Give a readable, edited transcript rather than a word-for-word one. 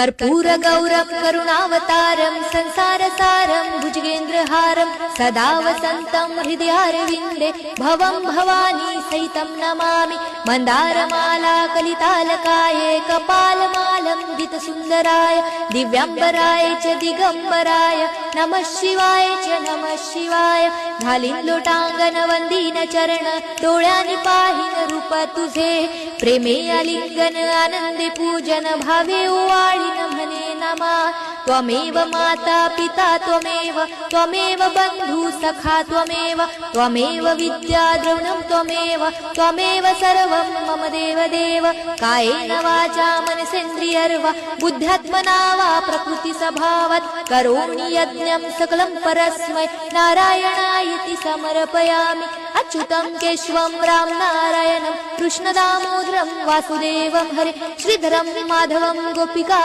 कर्पूरगौरं करुणावतारं संसारसारं भुजगेन्द्रहारं सदा वसन्तं हृदयारविन्दे भवं भवानी सहितं नमामि। मन्दारमाला कलितालकाये कपालमालं दितसुन्दराय दिव्याम्बराय च दिगम्बराय नमः शिवाय च नमः शिवाय। घालीन लोटांगण वंदीन चरण डोळ्यानी पाहीन रूप तुझे प्रेमे आलिंगन आनंदे पूजन भावे ओवाळीन म्हणे नमा। त्वमेव माता पिता त्वमेव बंधु सखा त्वमेव विद्या द्रविणं त्वमेव सर्वं मम देव कायेन वाचा मनसेन्द्रियर्वा बुद्ध्यात्मना वा प्रकृति स्वभावात् करोमि यज्ञं सकलं परस्मै नारायणायति समर्पयामि। अच्युतं केशवं राम नारायणं कृष्णदामोदरं वासुदेवं हरे श्रीधरं माधवं गोपिका